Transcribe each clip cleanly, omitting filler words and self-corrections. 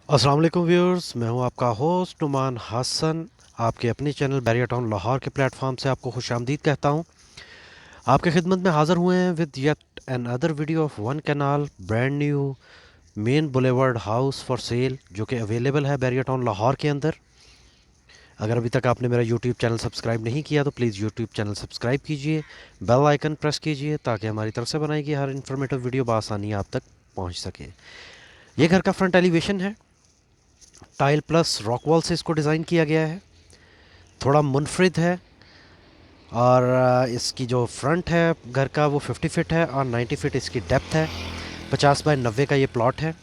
अस्सलाम वालेकुम व्यूअर्स, मैं हूं आपका होस्ट नुमान हसन। आपके अपने चैनल बैरियर टाउन लाहौर के प्लेटफॉर्म से आपको खुशामदीद कहता हूं। आपके खिदमत में हाज़िर हुए हैं with yet another video of one canal brand new main boulevard house for sale, जो कि अवेलेबल है बैरियर टाउन लाहौर के अंदर। अगर अभी तक आपने मेरा यूट्यूब चैनल सब्सक्राइब नहीं किया तो प्लीज़ यूट्यूब चैनल सब्सक्राइब कीजिए, बेल आइकन प्रेस कीजिए ताकि हमारी तरफ से बनाई गई हर इन्फॉर्मेटिव वीडियो बआसानी आप तक पहुँच सके। ये घर का फ्रंट एलिवेशन है। टाइल प्लस रॉक वॉल से इसको डिज़ाइन किया गया है। थोड़ा मुनफरिद है। और इसकी जो फ्रंट है घर का वो 50 फीट है और 90 फीट इसकी डेप्थ है। 50 बाय 90 का ये प्लॉट है।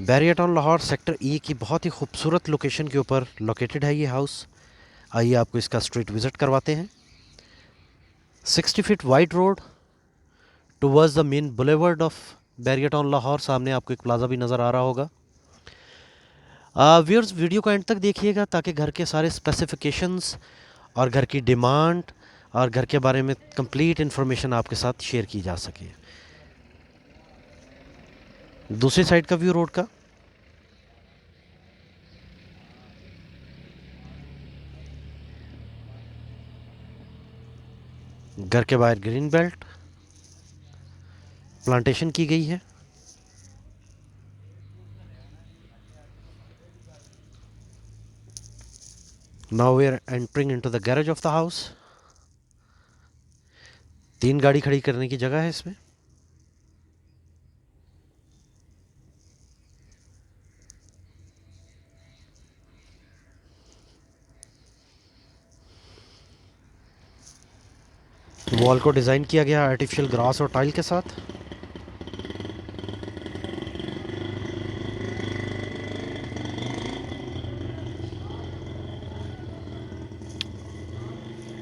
बैरियर टाउन लाहौर सेक्टर ई की बहुत ही खूबसूरत लोकेशन के ऊपर लोकेटेड है ये हाउस। आइए आपको इसका स्ट्रीट विज़िट करवाते हैं। 60 feet wide road towards the main boulevard of barrier town Lahore. सामने आपको एक प्लाजा भी नज़र आ रहा होगा। व्यूअर्स, वीडियो को एंड तक देखिएगा ताकि घर के सारे स्पेसिफिकेशंस और घर की डिमांड और घर के बारे में कंप्लीट इन्फॉर्मेशन आपके साथ शेयर की जा सके। दूसरी साइड का व्यू रोड का। घर के बाहर ग्रीन बेल्ट प्लांटेशन की गई है। Now we are entering into the garage of the house. 3 गाड़ी खड़ी करने की जगह है इसमें। वॉल को डिज़ाइन किया गया आर्टिफिशियल ग्रास और टाइल के साथ।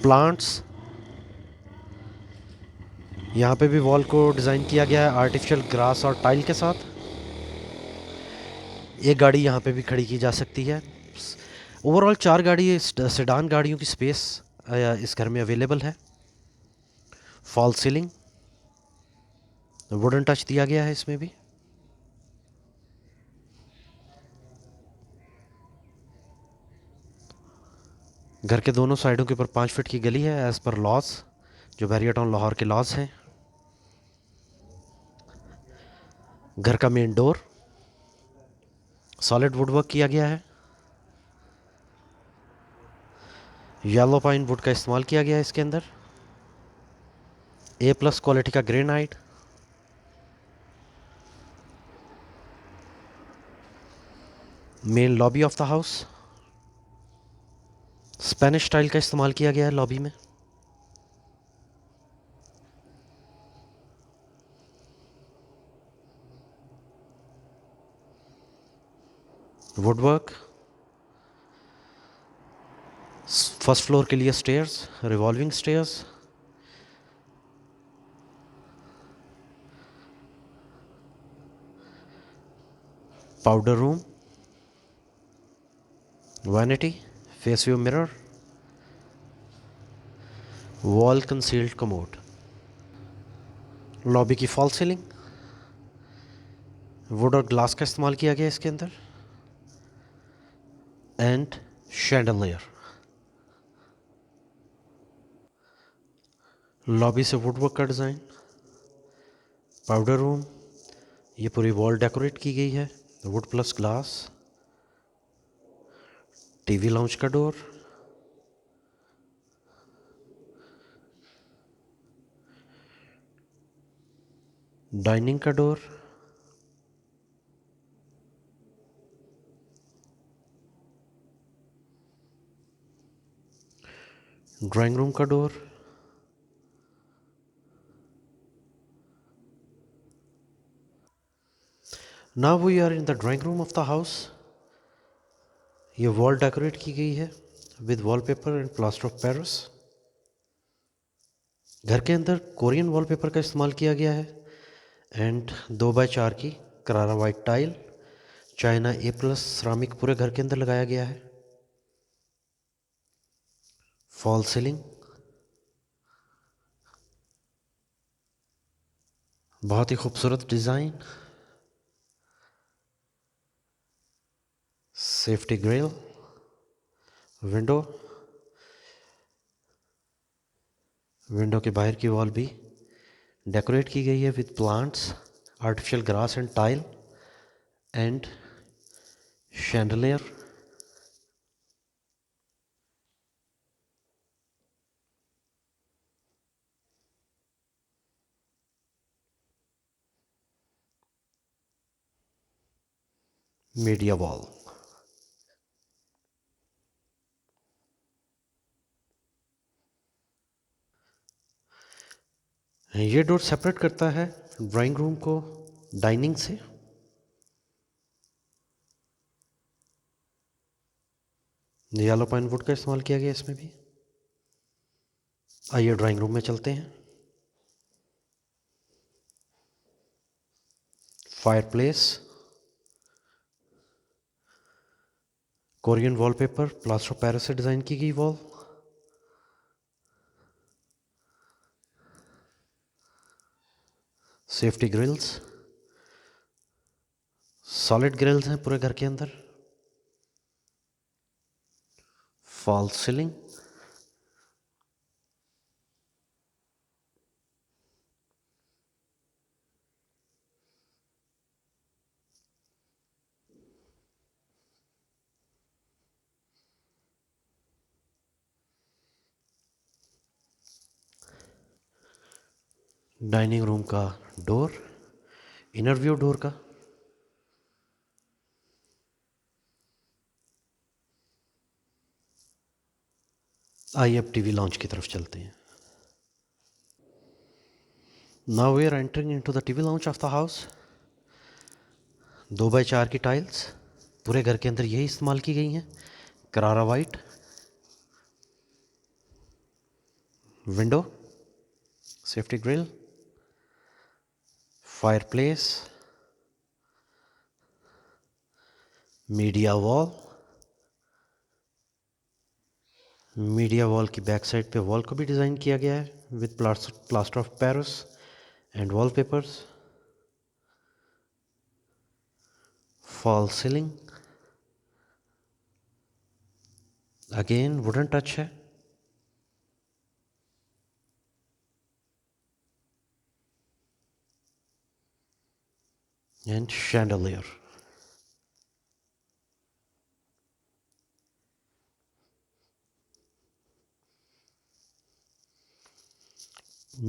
प्लांट्स, यहाँ पे भी वॉल को डिज़ाइन किया गया है आर्टिफिशियल ग्रास और टाइल के साथ। एक गाड़ी यहाँ पे भी खड़ी की जा सकती है। ओवरऑल 4 गाड़ी सेडान गाड़ियों की स्पेस इस घर में अवेलेबल है। फॉल सीलिंग, वुडन टच दिया गया है इसमें भी। घर के दोनों साइडों के ऊपर 5 फीट की गली है एज़ पर लॉज, जो बैरियर टाउन लाहौर के लॉज हैं। घर का main door solid wood work किया गया है। येलो पाइन वुड का इस्तेमाल किया गया है इसके अंदर। ए प्लस क्वालिटी का granite. Main lobby of the house, Spanish style का इस्तेमाल किया गया है लॉबी में। Would work. फर्स्ट फ्लोर के लिए stairs, revolving stairs. Powder room, vanity, face view mirror, wall concealed commode. Lobby की फॉल सीलिंग, वुड और ग्लास का इस्तेमाल किया गया इसके अंदर। And chandelier. लॉबी से वुड वर्क का डिज़ाइन। पाउडर रूम, ये पूरी वॉल डेकोरेट की गई है wood plus glass. TV lounge का डोर। डाइनिंग का डोर। ड्राइंग रूम का door. Now we are in the drawing room of the house. ये वॉल डेकोरेट की गई है with wallpaper and plaster of Paris. घर के अंदर कोरियन वॉलपेपर का इस्तेमाल किया गया है एंड 2x4 की करारा वाइट टाइल, चाइना ए प्लस सरामिक पूरे घर के अंदर लगाया गया है। फॉल सीलिंग, बहुत ही खूबसूरत design. Safety grill, window, window के बाहर की वॉल भी डेकोरेट की गई है with plants, artificial grass and tile and chandelier. Media wall, ये डोर सेपरेट करता है ड्राइंग रूम को डाइनिंग से। येलो पाइन वुड का इस्तेमाल किया गया इसमें भी। आइए ड्राइंग रूम में चलते हैं। Fireplace, Korean wallpaper, plaster of Paris से डिज़ाइन की गई wall, safety grills, solid grills हैं पूरे घर के अंदर, फॉल सीलिंग, डाइनिंग रूम का डोर, इनर व्यू डोर का। आइए अब टीवी लॉन्च की तरफ चलते हैं। Now we are entering into the TV lounge of the house. 2x4 की टाइल्स पूरे घर के अंदर यही इस्तेमाल की गई हैं। Carrara white, window, safety grill, fireplace, media wall, media wall की बैक साइड पे वॉल को भी डिज़ाइन किया गया है with plaster of Paris and wallpapers, fall ceiling, again wooden touch है, and chandelier.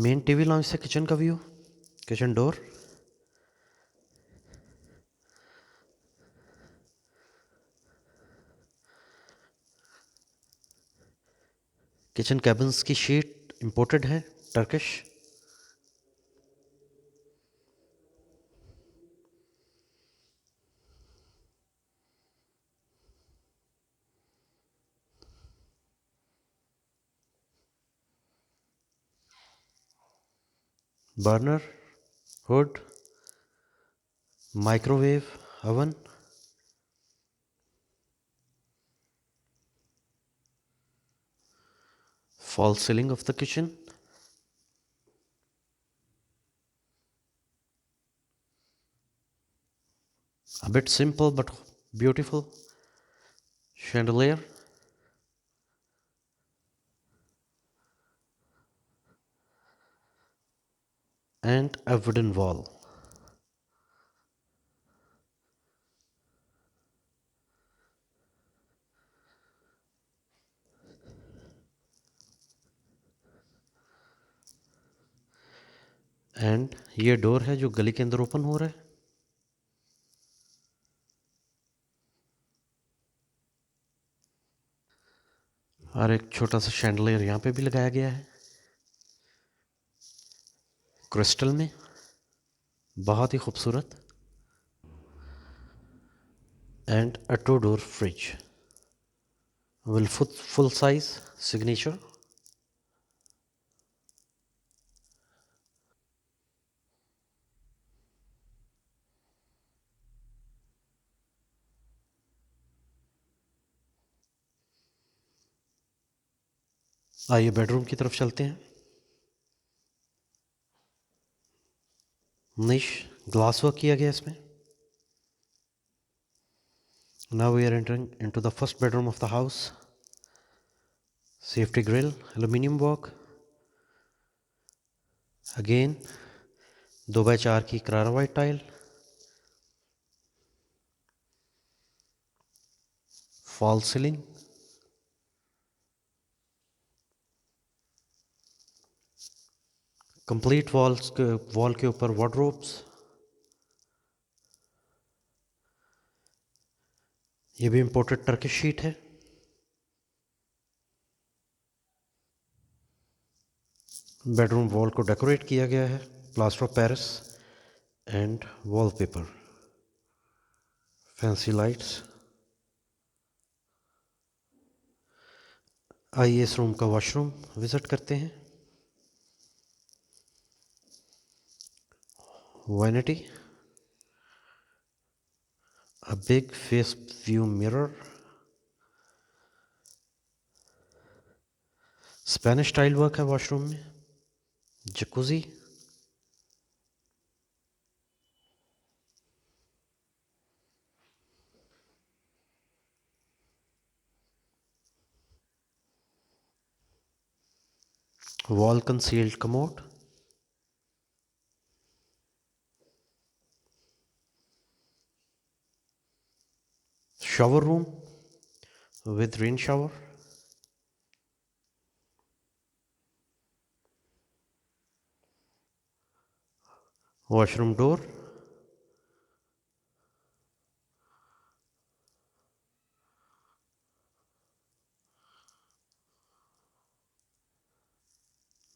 Main TV lounge से किचन का view, kitchen door, kitchen cabins की शीट इंपोर्टेड है Turkish, burner, hood, microwave oven, fall ceiling of the kitchen, a bit simple but beautiful chandelier, and a wooden wall. And ये door है जो गली के अंदर ओपन हो रहा है। और एक छोटा सा शैंडलियर यहाँ पे भी लगाया गया है क्रिस्टल में, बहुत ही खूबसूरत। And a 2 door fridge will full size signature. आइए बेडरूम की तरफ चलते हैं। निश ग्लास वर्क किया गया इसमें, Now we are entering into the first bedroom of the house. Safety grill, aluminium work. Again 2x4 की करारा white tile. Fall ceiling. Complete wall के ऊपर वार्डरोब्स. ये भी इंपोर्टेड टर्किश शीट है. बेडरूम वॉल को डेकोरेट किया गया है. Plaster of Paris and wallpaper. Fancy lights. आइए इस रूम का वॉशरूम विजिट करते हैं. Vanity. A big face view mirror. Spanish tile work है वॉशरूम में. Jacuzzi. Wall concealed commode. Shower room with rain shower. Washroom door.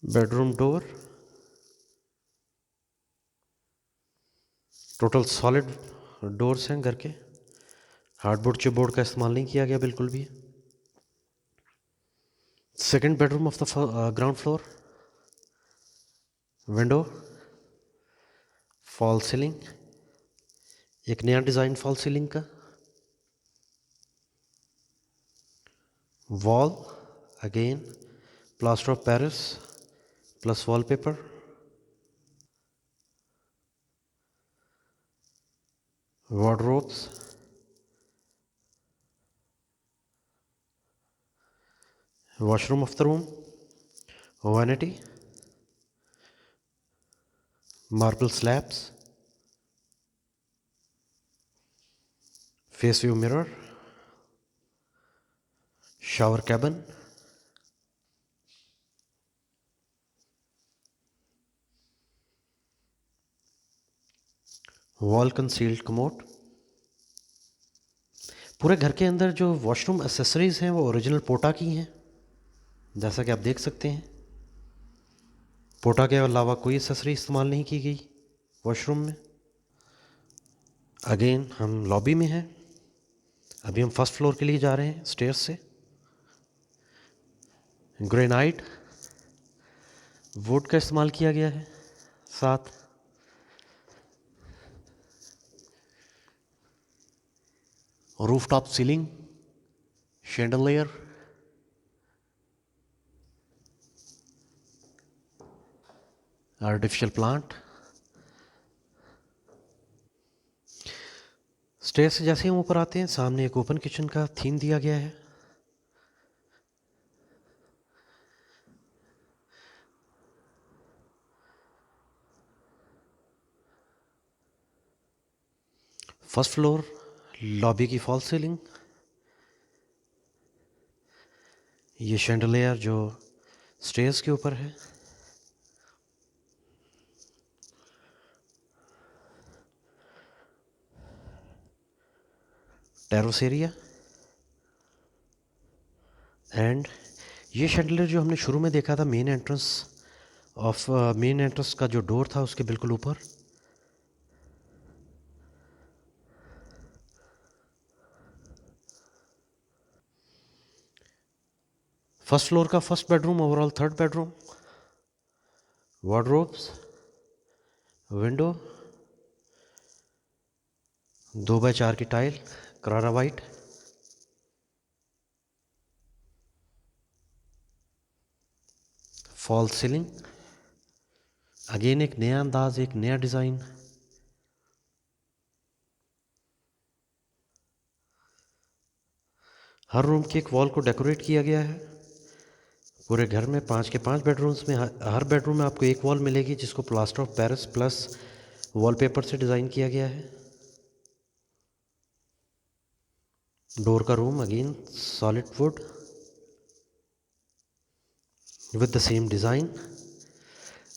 Bedroom door. Total solid doors हैं घर के. हार्डबोर्ड चिपबोर्ड का इस्तेमाल नहीं किया गया बिल्कुल भी. Second bedroom of the ground floor. Window. Fall ceiling. एक नया डिज़ाइन फॉल सीलिंग का. Wall again plaster of Paris plus wallpaper. Wardrobes. Washroom of the room. Vanity. Marble slabs. Face view mirror. Shower cabin. Wall concealed commode. पूरे घर के अंदर जो washroom accessories हैं वो ओरिजिनल पोटा की हैं, जैसा कि आप देख सकते हैं. पोटा के अलावा कोई एसेसरी इस्तेमाल नहीं की गई वॉशरूम में. अगेन हम लॉबी में हैं. अभी हम फर्स्ट फ्लोर के लिए जा रहे हैं स्टेयर्स से. ग्रेनाइट वुड का इस्तेमाल किया गया है. साथ rooftop ceiling, chandelier, artificial plant. Stair से जैसे हम ऊपर आते हैं सामने एक ओपन किचन का थीम दिया गया है. फर्स्ट फ्लोर लॉबी की फॉल सीलिंग. ये शैंडलियर जो स्टेयर्स के ऊपर है. Terrace area. एंड ये शैंडलियर जो हमने शुरू में देखा था मेन एंट्रेंस का जो डोर था उसके बिल्कुल ऊपर. फर्स्ट फ्लोर का first bedroom overall third bedroom. Wardrobes. Window. 2x4 की टाइल करारा वाइट. Fall ceiling. अगेन एक नया अंदाज, एक नया डिज़ाइन. हर रूम की एक वॉल को डेकोरेट किया गया है। पूरे घर में 5 के 5 बेडरूम्स में हर बेडरूम में आपको एक वॉल मिलेगी जिसको plaster of Paris plus wallpaper से डिज़ाइन किया गया है। डोर का room again solid wood with the same design.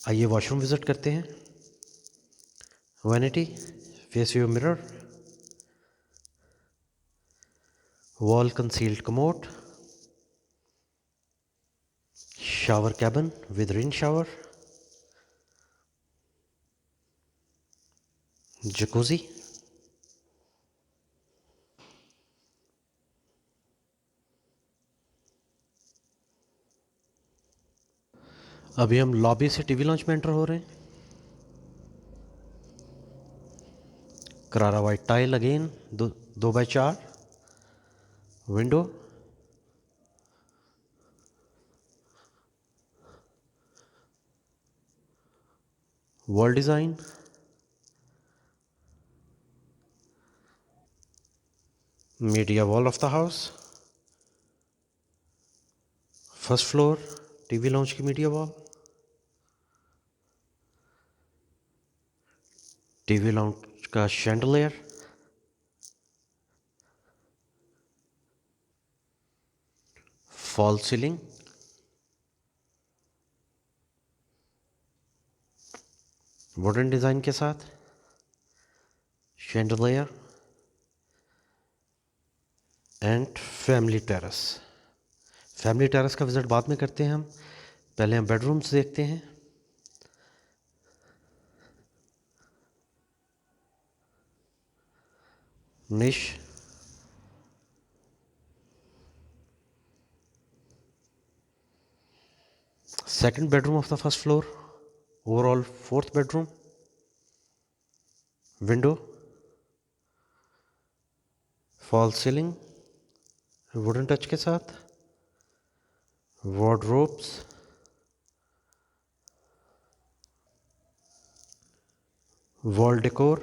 आइए वॉशरूम विज़िट करते हैं। Vanity, face view mirror, wall concealed commode, shower cabin with rain shower, jacuzzi, अभी हम लॉबी से टीवी लॉन्च में एंटर हो रहे हैं। Carrara white tile again, 2x4 window, wall design, media wall of the house, first floor TV lounge की media wall, TV launch का chandelier, fall ceiling, wooden design के साथ chandelier and family terrace. Family terrace का visit बाद में करते हैं हम, पहले हम बेडरूम्स देखते हैं। निश, second bedroom of the first floor, overall fourth bedroom, window, false ceiling wooden touch के साथ, wardrobes, wall decor,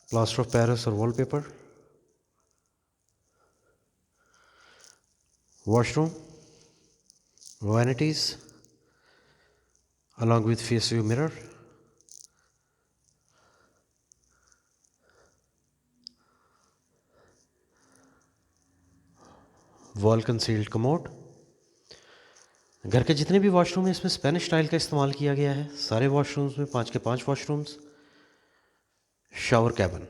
plaster of Paris और wallpaper, washroom, vanities along with face view mirror, wall concealed commode. घर के जितने भी washroom हैं इसमें Spanish style का इस्तेमाल किया गया है। सारे वॉशरूम्स में 5 के 5 वॉशरूम्स, शावर कैबिन।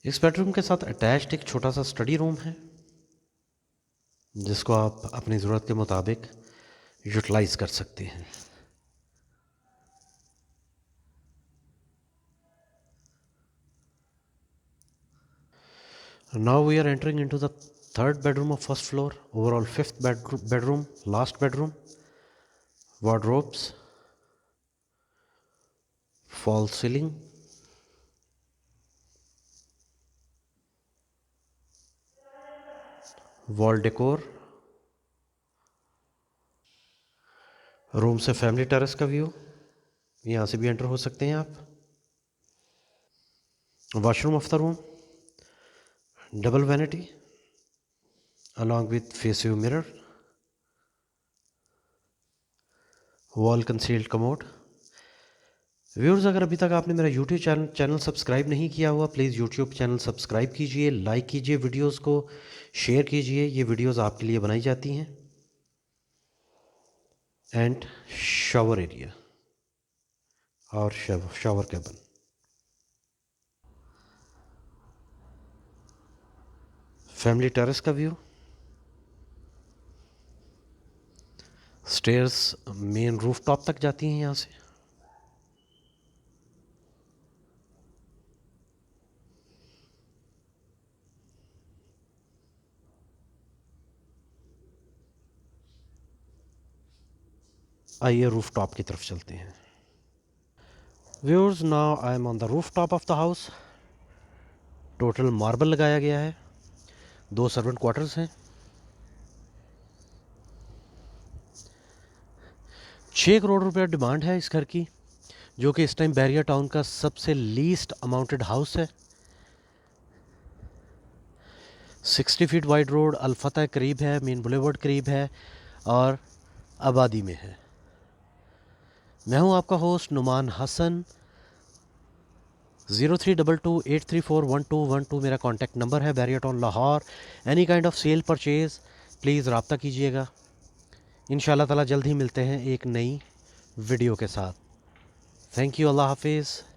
इस बेडरूम के साथ अटैच्ड एक छोटा सा स्टडी रूम है जिसको आप अपनी ज़रूरत के मुताबिक यूटिलाइज कर सकते हैं। Now we are entering into the third bedroom of first floor, overall fifth bedroom, last bedroom, wardrobes, false ceiling, wall decor, room से फैमिली टेरेस का व्यू, यहाँ से भी एंटर हो सकते हैं आप। Washroom of the room, double vanity along with face view mirror, wall concealed commode. Viewers, अगर अभी तक आपने मेरा यूट्यूब चैनल सब्सक्राइब नहीं किया हुआ, प्लीज़ यूट्यूब चैनल सब्सक्राइब कीजिए, लाइक कीजिए, वीडियोस को शेयर कीजिए। ये वीडियोस आपके लिए बनाई जाती हैं। एंड शावर एरिया और शावर कैबिन। फैमिली टेरेस का view, stairs main roof top तक जाती हैं यहाँ से। आइए रूफ टॉप की तरफ चलते हैं। Viewers, now I am on the roof top of the house. Total marble लगाया गया है। 2 सर्वेंट क्वार्टर्स हैं। 6 करोड़ रुपया डिमांड है इस घर की, जो कि इस टाइम बैरियर टाउन का सबसे लीस्ट अमाउंटेड हाउस है। 60 फीट वाइड रोड, अल्फता करीब है, मेन बुलेवर्ड करीब है और आबादी में है। मैं हूं आपका होस्ट नुमान हसन। 0322834112 मेरा कॉन्टैक्ट नंबर है। Barrier town Lahore. Any kind of cell purchase please रब्ता कीजिएगा। इंशाल्लाह ताला जल्द ही मिलते हैं एक नई वीडियो के साथ। Thank you. अल्लाह हाफिज़।